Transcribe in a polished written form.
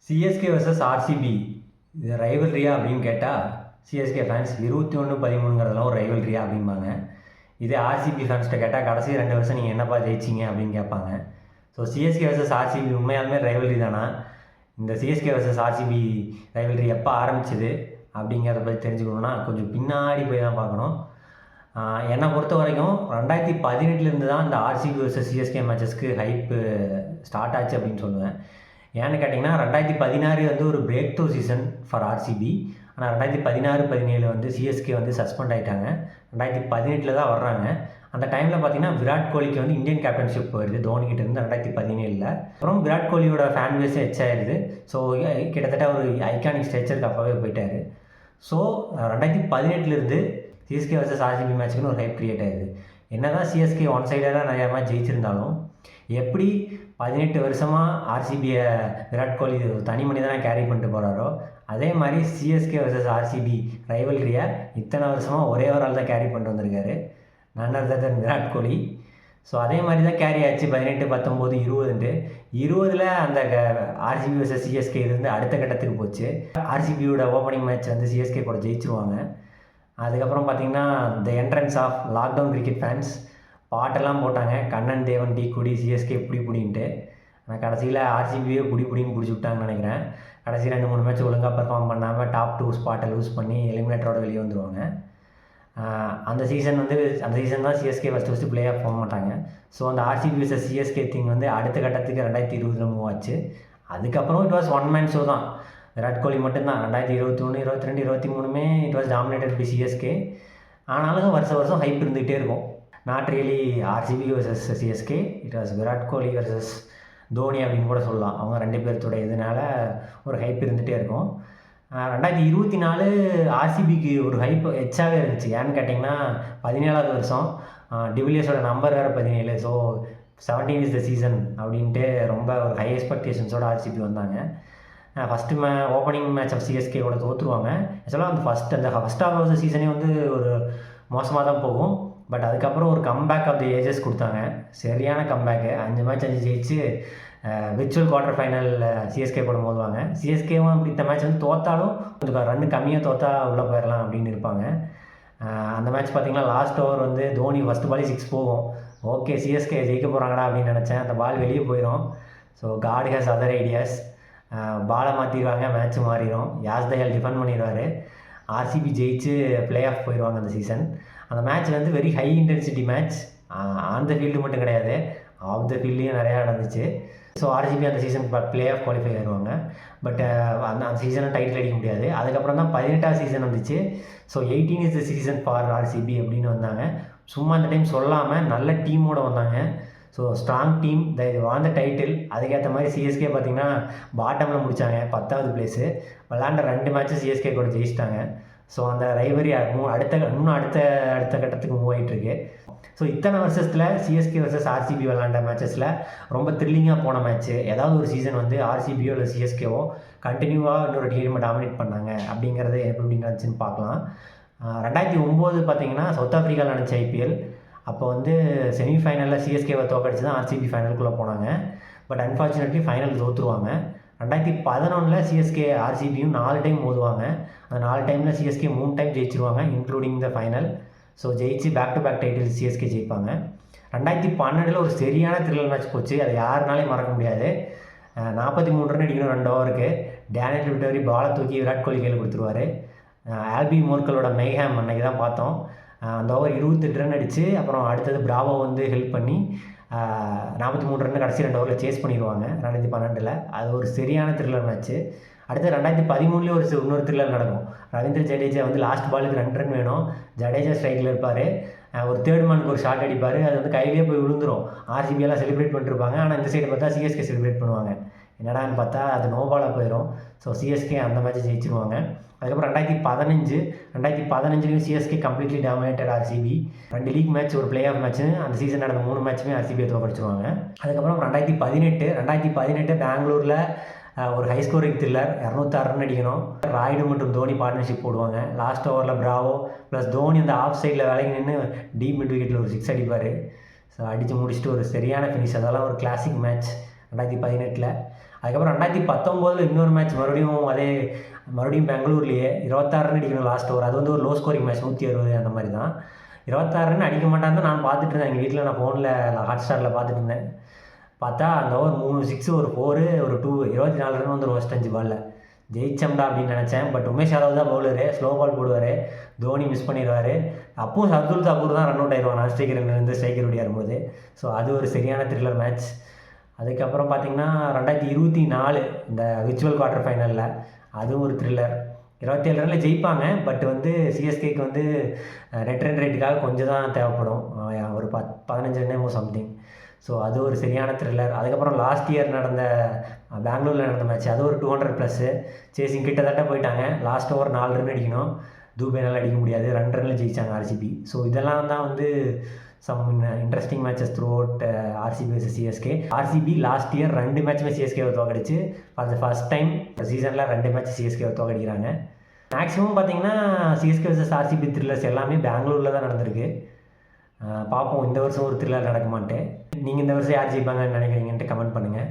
CSK versus RCB இது ரைவல்ரியா அப்படின்னு கேட்டால் சிஎஸ்கே ஃபேன்ஸ் 21-13ங்கிறதெல்லாம் ஒரு ரைவல்ரியா அப்படிம்பாங்க. இதே ஆர்சிபி ஃபேன்ஸ்கிட்ட கேட்டால் கடைசி 2 வருஷம் நீங்கள் என்னப்பா ஜெயிச்சிங்க அப்படின்னு கேட்பாங்க. ஸோ சிஎஸ்கே வர்சஸ் ஆர்சிபி உண்மையாலுமே ரைவல்ரி தானா? இந்த சிஎஸ்கே வர்சஸ் ஆர்சிபி ரைவல்ரி எப்போ ஆரம்பிச்சிது அப்படிங்கிறத பற்றி தெரிஞ்சுக்கணுன்னா கொஞ்சம் பின்னாடி போய் தான் பார்க்கணும். என்னை பொறுத்த வரைக்கும் 2018 தான் இந்த ஆர்சிபி வர்சஸ் சிஎஸ்கே மேட்சஸ்க்கு ஹைப்பு ஸ்டார்ட் ஆச்சு அப்படின்னு சொல்லுவேன். ஏன்னு கேட்டிங்கன்னா 2016 வந்து ஒரு break through season for RCB. ஆனால் 2016-17 வந்து சிஎஸ்கே வந்து சஸ்பெண்ட் ஆகிட்டாங்க. 2018 தான் வர்றாங்க. அந்த டைமில் பார்த்தீங்கன்னா விராட் கோலிக்கு வந்து இந்தியன் கேப்டன்ஷிப் போயிடுது தோனிக்கிட்ட இருந்து 2017. அப்புறம் விராட் கோலியோட ஃபேன் பேஸே எச்சாயிருது. ஸோ கிட்டத்தட்ட ஒரு ஐகானிக் ஸ்ட்ரெச்சருக்கு அப்போவே போயிட்டார். ஸோ 2018 சிஎஸ்கே வர்சஸ் ஆர்சிபி மேட்ச்சுக்குன்னு ஒரு ஹைப் கிரியேட் ஆயிடுது. என்ன தான் சிஎஸ்கே ஒன் சைடாக நிறையா மேட்ச் ஜெயிச்சிருந்தாலும் எப்படி 18 வருஷமாக ஆர்சிபியை விராட் கோலி தனி மனிதனாக கேரி பண்ணிட்டு போகிறாரோ அதே மாதிரி சிஎஸ்கே வர்சஸ் ஆர்சிபி ரைவல்ரியை இத்தனை வருஷமாக ஒரே ஒரு ஆள் தான் கேரி பண்ணிட்டு வந்திருக்காரு, நன் அதர் தென் விராட் கோலி. ஸோ அதே மாதிரி தான் கேரி ஆச்சு 18, 19, 20 அந்த ஆர்சிபி வர்சஸ் சிஎஸ்கே இருந்து அடுத்த கட்டத்துக்கு போச்சு. ஆர்சிபியோட ஓப்பனிங் மேட்ச் வந்து சிஎஸ்கே கூட ஜெயிச்சிருவாங்க. அதுக்கப்புறம் பார்த்திங்கன்னா the entrance of lockdown cricket fans பாட்டெல்லாம் போட்டாங்க, கண்ணன் தேவன் டீ குடி சிஎஸ்கே புடின்ட்டு. ஆனால் கடைசியில் ஆர்சிபியே புடின்னு பிடிச்சி விட்டாங்கன்னு நினைக்கிறேன். கடைசி 2-3 மேட்ச் ஒழுங்காக பெர்ஃபார்ம் பண்ணாமல் டாப் 2 ஸ்பாட்டை லூஸ் பண்ணி எலிமினேட்டரோட வெளியே வந்துடுவாங்க. அந்த சீசன் தான் சிஎஸ்கே ஃபஸ்ட்டு பிளே ஆஃப் போக மாட்டாங்க. ஸோ அந்த ஆர்சிபி வர்சஸ் சிஎஸ்கே திங் வந்து அடுத்த கட்டத்துக்கு 2020 மூவ் ஆச்சு. அதுக்கப்புறம் it was one man show தான். விராட் கோலி மட்டும்தான் 2021, 22, 23 it was dominated by CSK. ஆனாலும் வருஷம் ஹைப் இருந்துகிட்டே இருக்கும். Not really RCB versus CSK, it was Virat Kohli versus Dhoni அப்படின்னு கூட சொல்லலாம். அவங்க 2 பேர்த்தோட இதனால ஒரு ஹைப் இருந்துகிட்டே இருக்கும். 2024 ஆர்சிபிக்கு ஒரு ஹைப் எச்சாகவே இருந்துச்சு. ஏன்னு கேட்டிங்கன்னா 17வது வருஷம், டிவிலியர்ஸோட நம்பர் வேறு 17. ஸோ 17 இஸ் த சீசன் அப்படின்ட்டு ரொம்ப ஒரு ஹை எக்ஸ்பெக்டேஷன்ஸோட ஆர்சிபி வந்தாங்க. First opening match of CSK கூட தோற்றுருவாங்க. ஆக்சுவலாக அந்த ஃபஸ்ட் ஆஃப் ஆஃப் த சீசனே வந்து ஒரு மோசமாக தான் போகும். பட் அதுக்கப்புறம் ஒரு கம்பேக் ஆஃப் தி ஏஜஸ் கொடுத்தாங்க, சரியான கம்பேக்கு. 5 மேட்ச் ஜெயிச்சு விர்ச்சுவல் குவார்டர் ஃபைனல் சிஎஸ்கே கூட மோதுவாங்க. சிஎஸ்கேவும் அப்படி இந்த மேட்ச் வந்து தோற்றாலும் கொஞ்சம் ரன்னு கம்மியாக தோற்றா உள்ளே போயிடலாம் அப்படின்னு இருப்பாங்க. அந்த மேட்ச் பார்த்திங்கன்னா லாஸ்ட் ஓவர் வந்து தோனி ஃபஸ்ட்டு பால் 6 போகும். ஓகே சிஎஸ்கே ஜெயிக்க போகிறாங்கடா அப்படின்னு நினச்சேன். அந்த பால் வெளியே போயிடும். So God has other ideas. பாலை மாற்றிடுவாங்க, மேட்ச் மாறிடும். யாஸ் தயால் டிஃபெண்ட் பண்ணிடுவார். ஆர்சிபி ஜெயிச்சு பிளே ஆஃப் போயிடுவாங்க அந்த சீசன். அந்த மேட்ச் வந்து very high intensity match. On the field மட்டும் கிடையாது, ஆஃப் த ஃபீல்ட்லேயும் நிறையா நடந்துச்சு. ஸோ ஆர்சிபி அந்த சீசன் பிளே ஆஃப் குவாலிஃபை ஆயிடுவாங்க. பட் அந்த சீசனை டைட்டில் அடிக்க முடியாது. அதுக்கப்புறம் தான் 18வது சீசன் வந்துச்சு. So 18 is the season for RCB அப்படின்னு வந்தாங்க. சும்மா அந்த டைம் சொல்லாமல் நல்ல டீமோடு வந்தாங்க. ஸோ ஸ்ட்ராங் டீம் வாந்த டைட்டில். அதுக்கேற்ற மாதிரி சிஎஸ்கே பார்த்திங்கன்னா பாட்டமில் முடித்தாங்க, 10வது பிளேஸு. விளாண்ட 2 மேட்ச்சு சிஎஸ்கே கூட ஜெயிச்சிட்டாங்க. ஸோ அந்த ரைவரி அடுத்த கட்டத்துக்கு மூவ் ஆகிட்டுருக்கு. ஸோ இத்தனை வருஷத்தில் சிஎஸ்கே வர்சஸ் ஆர்சிபி விளாண்ட மேட்சஸில் ரொம்ப த்ரில்லிங்காக போன மேட்ச்சு. ஏதாவது ஒரு சீசன் வந்து ஆர்சிபியோ இல்லை சிஎஸ்கேவோ கண்டினியூவாக இன்னொரு டீமை டாமினேட் பண்ணாங்க அப்படிங்கிறத எப்படி நடந்துச்சுன்னு பார்க்கலாம். 2009 பார்த்திங்கன்னா சவுத் ஆஃப்ரிக்காவில் நடந்துச்சு ஐபிஎல். அப்போ வந்து செமிஃபைனலில் சிஎஸ்கேவை தோக்கடிச்சு தான் ஆர்சிபி ஃபைனலுக்குள்ளே போனாங்க. பட் அன்ஃபார்ச்சுனேட்லி ஃபைனல் தோற்றுருவாங்க. 2011 சிஎஸ்கே ஆர்சிபியும் 4 டைம் மோதுவாங்க. அந்த 4 டைமில் சிஎஸ்கே 3 டைம் ஜெயிச்சிருவாங்க, இன்க்ளூடிங் த ஃபைனல். ஸோ ஜெயிச்சு back to back title CSK ஜெயிப்பாங்க. 2012 ஒரு சரியான த்ரில்லர் மேட்ச் போச்சு. அதை யாருனாலையும் மறக்க முடியாது. 43 ரன் அடிக்கணும் 2 ஓவருக்கு. டேனியல் விட்டோரி பாலை தூக்கி விராட் கோலி கையில் கொடுத்துருவார். ஆல்பி மோர்க்கலோட மெய்ஹாம் அன்றைக்கி தான் பார்த்தோம். அந்த ஓவர் 28 ரன் அடித்து அப்புறம் அடுத்தது பிராவோ வந்து ஹெல்ப் பண்ணி 43 ரன் கடைசி 2 ஓவரில் சேஸ் பண்ணிடுவாங்க 2012. அது ஒரு சரியான த்ரில்லர் மேட்ச்சு. அடுத்து 2013 இன்னொரு த்ரில்லர் நடக்கும். ரவீந்திர ஜடேஜா வந்து லாஸ்ட் பாலுக்கு 2 ரன் வேணும். ஜடேஜா ஸ்ட்ரைக்கில் இருப்பார். ஒரு தேர்ட் மேனுக்கு ஒரு ஷாட் அடிப்பார். அது வந்து கையிலே போய் விழுந்துடும். ஆர்சிபியெல்லாம் செலிப்ரேட் பண்ணிருப்பாங்க. ஆனால் இந்த சைடு பார்த்தா சிஎஸ்கே செலிப்ரேட் பண்ணுவாங்க. என்னடான்னு பார்த்தா அது நோபாலாக போயிடும். ஸோ சிஎஸ்கே அந்த மேட்ச்சை ஜெயிச்சிருவாங்க. அதுக்கப்புறம் 2015 CSK completely dominated RCB. 2 league match, ஒரு பிளே ஆஃப் மேட்ச்சு. அந்த சீசன் நடந்த 3 மேட்ச்சுமே ஆர்சிபியை தோக்கடிச்சிருவாங்க. அதுக்கப்புறம் 2018 பெங்களூரில் ஒரு ஹை ஸ்கோரிங் த்ரில்லர். 206 ரன் அடிக்கணும். ராய்டு மற்றும் தோனி பார்ட்னர்ஷிப் போடுவாங்க. லாஸ்ட் ஓவரில் பிராவோ ப்ளஸ் தோனி அந்த ஆஃப் சைடில் விலகி நின்று டீப் மிட் விக்கெட்டில் ஒரு 6 அடிப்பார். ஸோ அடித்து முடிச்சுட்டு ஒரு சரியான ஃபினிஷ். அதெல்லாம் ஒரு கிளாசிக் மேட்ச் 2018. அதுக்கப்புறம் 2019 இன்னொரு மேட்ச் மறுபடியும் பெங்களூர்லேயே 26 ரன் அடிக்கணும் லாஸ்ட் ஓவர். அது வந்து ஒரு லோ ஸ்கோரிங் மேட்ச் 160 அந்த மாதிரி தான். 26 ரன் அடிக்க மாட்டான்னு நான் பார்த்துட்டு இருந்தேன். எங்கள் வீட்டில் நான் ஃபோனில் ஹாட்ஸ்டாரில் பார்த்துட்டு இருந்தேன். பார்த்தா அந்த ஓவர் 3 6 ஒரு 4 ஒரு 2 24 ரன் வந்துடும் ஃபஸ்ட் 5 பாலில். ஜெயிச்சம்டா அப்படின்னு நினச்சேன். பட் உமேஷ் யாதவ் தான் பவுலரு, ஸ்லோ பால் போடுவார், தோனி மிஸ் பண்ணிடுவார். அப்பவும் ஷர்துல் தாக்கூர் தான் ரன் அவுட் ஆயிடுவான் நான் ஸ்ட்ரைக்கர்லேருந்து ஸ்ட்ரைக்கர் ஓடியாரும்போது. ஸோ அது ஒரு சரியான த்ரில்லர் மேட்ச். அதுக்கப்புறம் பார்த்தீங்கன்னா 2024 இந்த விர்ச்சுவல் குவார்ட்டர் ஃபைனலில் அதுவும் ஒரு த்ரில்லர். 27 ரனில் ஜெயிப்பாங்க. பட் வந்து சிஎஸ்கேக்கு வந்து நெட் ரன் ரேட்டுக்காக கொஞ்சம் தான் தேவைப்படும், ஒரு 15 ரன்னே சம்திங். ஸோ அது ஒரு சரியான த்ரில்லர். அதுக்கப்புறம் லாஸ்ட் இயர் நடந்த பெங்களூரில் நடந்த மேட்ச், அது ஒரு 200+. சேசிங் கிட்டத்தட்ட போயிட்டாங்க. லாஸ்ட் ஓவர் 4 ரன் அடிக்கணும், தூபேனால் அடிக்க முடியாது, 2 ரனில் ஜெயித்தாங்க ஆர்சிபி. ஸோ இதெல்லாம் தான் வந்து some interesting matches throughout RCB vs CSK. RCB last year 2 மேட்ச்சுமே சிஎஸ்கேவை தோக்கடிச்சு ஃபார் த ஃபர்ஸ்ட் டைம் சீசனில் 2 மேட்ச் சிஎஸ்கேவை தோக்கடிக்கிறாங்க. மேக்ஸிமம் பார்த்தீங்கன்னா சிஎஸ்கே vs ஆர்சிபி த்ரில்லர்ஸ் எல்லாமே பெங்களூரில் தான் நடந்திருக்கு. பார்ப்போம் இந்த வருஷம் ஒரு த்ரில்லர் நடக்குமான்ட்டு. நீங்கள் இந்த வருஷம் யார் ஜெயிப்பாங்கன்னு நினைக்கிறீங்கன்ட்டு கமெண்ட் பண்ணுங்கள்.